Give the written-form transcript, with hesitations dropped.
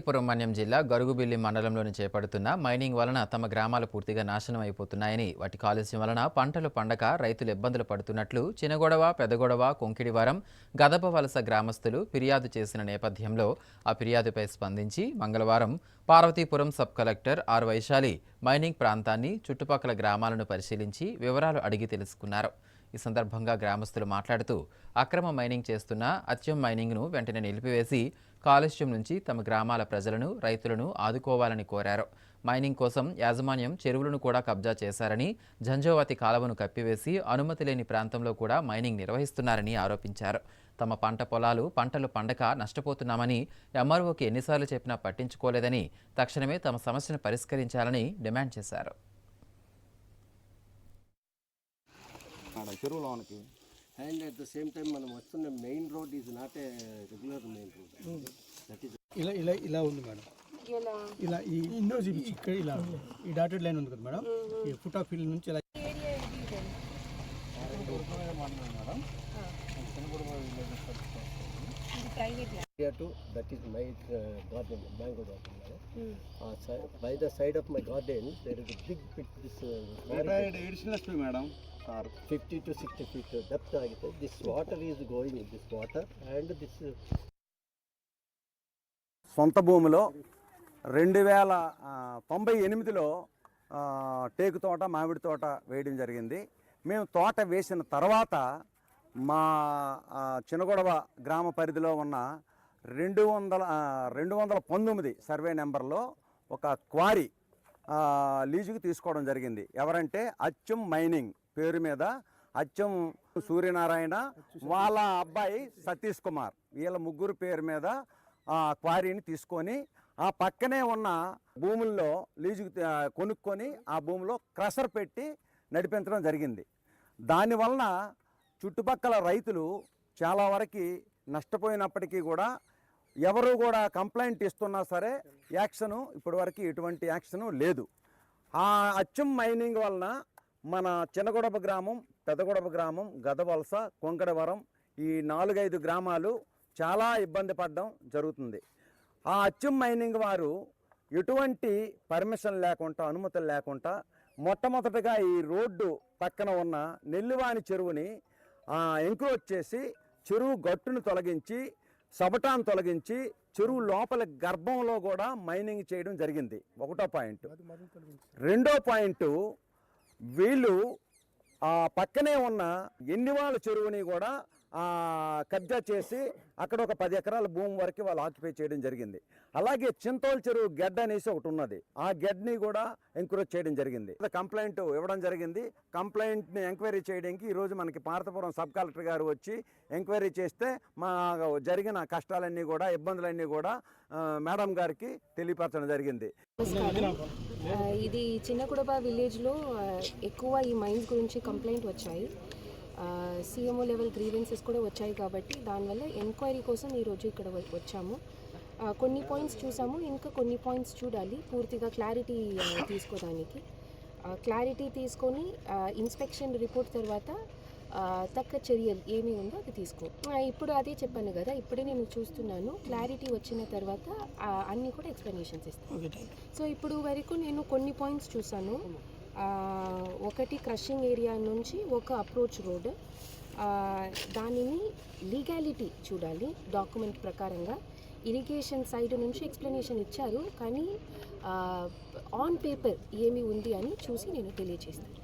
పురం జిల్లా గరుగుబిల్లి మండలంలోని చేపడుతున్న మైనింగ్ వలన తమ గ్రామాలు పూర్తిగా నాశనం అయిపోతున్నాయని, వాటి కాలుష్యం వలన పంటలు పండక రైతులు ఇబ్బందులు పడుతున్నట్లు చినగొడవ, పెదగొడవ, కొంకిడివారం, గదపవలస గ్రామస్తులు ఫిర్యాదు చేసిన నేపథ్యంలో ఆ ఫిర్యాదుపై స్పందించి మంగళవారం Parvathipuram sub collector R Vaishali mining ప్రాంతాన్ని, చుట్టుపక్కల గ్రామాలను పరిశీలించి వివరాలు అడిగి తెలుసుకున్నారు. ఈ సందర్భంగా గ్రామస్తులు మాట్లాడుతూ అక్రమ మైనింగ్ చేస్తున్న అత్యం మైనింగ్ను వెంటనే నిలిపివేసి కాలుష్యం నుంచి తమ గ్రామాల ప్రజలను, రైతులను ఆదుకోవాలని కోరారు. మైనింగ్ కోసం యాజమాన్యం చెరువులను కూడా కబ్జా చేశారని, జంజోవతి కాలువను కప్పివేసి అనుమతి లేని ప్రాంతంలో కూడా మైనింగ్ నిర్వహిస్తున్నారని ఆరోపించారు. తమ పంటలు పండక నష్టపోతున్నామని ఎంఆర్ఓకి ఎన్నిసార్లు చెప్పినా పట్టించుకోలేదని, తక్షణమే తమ సమస్యను పరిష్కరించాలని డిమాండ్ చేశారు. చెరువులోనికి and at the same time మనం వస్తున్న main road is not a regular main road. That is ఇలా ఇలా ఇలా ఉంది మేడం. ఇలా ఈ ఇక్కడ ఇలా ఈ డాటెడ్ లైన్ ఉంది కదా మేడం. ఈ ఫుట్ ఆఫ్ ఫీల్డ్ నుంచి ఇలా that is my garden, mango garden. By the side of my garden there is a big pit. This madam 50 to 60 feet depth agite. This water is going in this water and this సొంత భూమిలో 2098లో టేకు తోట, మామిడి తోట వేయడం జరిగింది. మేము తోట వేసిన తర్వాత మా చినగొడవ గ్రామ పరిధిలో ఉన్న 219 సర్వే నెంబర్లో ఒక క్వారీ లీజుకి తీసుకోవడం జరిగింది. ఎవరంటే అచ్చం మైనింగ్ పేరు మీద అచ్చం సూర్యనారాయణ, వాళ్ళ అబ్బాయి సతీష్ కుమార్, వీళ్ళ ముగ్గురు పేరు మీద క్వారీని తీసుకొని ఆ పక్కనే ఉన్న భూముల్లో లీజుకి కొనుక్కొని ఆ భూమిలో క్రషర్ పెట్టి నడిపించడం జరిగింది. దానివలన చుట్టుపక్కల రైతులు చాలా వరకు నష్టపోయినప్పటికీ కూడా ఎవరు కూడా కంప్లైంట్ ఇస్తున్నా సరే యాక్షను ఇప్పటివరకు ఎటువంటి యాక్షను లేదు. ఆ అచ్చం మైనింగ్ వలన మన చినగొడప గ్రామం, పెదగొడప గ్రామం, గదవలస, కొంకడవరం ఈ 4-5 గ్రామాలు చాలా ఇబ్బంది పడడం జరుగుతుంది. ఆ అచ్చం మైనింగ్ వారు ఎటువంటి పర్మిషన్ లేకుండా, అనుమతులు లేకుండా మొట్టమొదటిగా ఈ రోడ్డు పక్కన ఉన్న నెల్లివాని చెరువుని ఎంక్రోచ్ చేసి చెరువు గట్టును తొలగించి, సబటాన్ని తొలగించి చెరువు లోపల గర్భంలో కూడా మైనింగ్ చేయడం జరిగింది. 1వ పాయింట్. 2వ పాయింట్, వీళ్ళు ఆ పక్కనే ఉన్న ఎన్నివాళ్ళ చెరువుని కూడా కబ్జా చేసి అక్కడ ఒక 10 ఎకరాల భూమి వరకు వాళ్ళు ఆక్యుపై చేయడం జరిగింది. అలాగే చింతోల్ చెరువు గెడ్ అనేసి ఒకటి ఉన్నది, ఆ గెడ్ని కూడా ఎంక్రోచ్ చేయడం జరిగింది. కంప్లైంట్ ఇవ్వడం జరిగింది. కంప్లైంట్ని ఎంక్వైరీ చేయడానికి ఈరోజు మనకి పార్వతీపురం సబ్ కలెక్టర్ గారు వచ్చి ఎంక్వైరీ చేస్తే మా జరిగిన కష్టాలన్నీ కూడా, ఇబ్బందులన్నీ కూడా మేడం గారికి తెలియపరచడం జరిగింది. ఇది చిన్నకుడబ విలేజ్లో ఎక్కువ ఈ మైన్స్ గురించి కంప్లైంట్ వచ్చాయి. సీఎంఓ లెవెల్ గ్రీవెన్సెస్ కూడా వచ్చాయి. కాబట్టి దానివల్ల ఎంక్వైరీ కోసం ఈరోజు ఇక్కడ వచ్చాము. కొన్ని పాయింట్స్ చూసాము, ఇంకా కొన్ని పాయింట్స్ చూడాలి పూర్తిగా క్లారిటీ తీసుకోవడానికి. క్లారిటీ తీసుకొని ఇన్స్పెక్షన్ రిపోర్ట్ తర్వాత తగ్గ చర్యలు ఏమి ఉందో అది తీసుకో. ఇప్పుడు అదే చెప్పాను కదా, ఇప్పుడే నేను చూస్తున్నాను. క్లారిటీ వచ్చిన తర్వాత అన్నీ కూడా ఎక్స్ప్లెనేషన్స్ ఇస్తాను. సో ఇప్పుడు వరకు నేను కొన్ని పాయింట్స్ చూసాను. ఒకటి క్రషింగ్ ఏరియా నుంచి ఒక అప్రోచ్ రోడ్, దానిని లీగాలిటీ చూడాలి. డాక్యుమెంట్ ప్రకారంగా ఇరిగేషన్ సైడ్ నుంచి ఎక్స్ప్లెనేషన్ ఇచ్చారు, కానీ ఆన్ పేపర్ ఏమి ఉంది అని చూసి నేను తెలియజేస్తాను.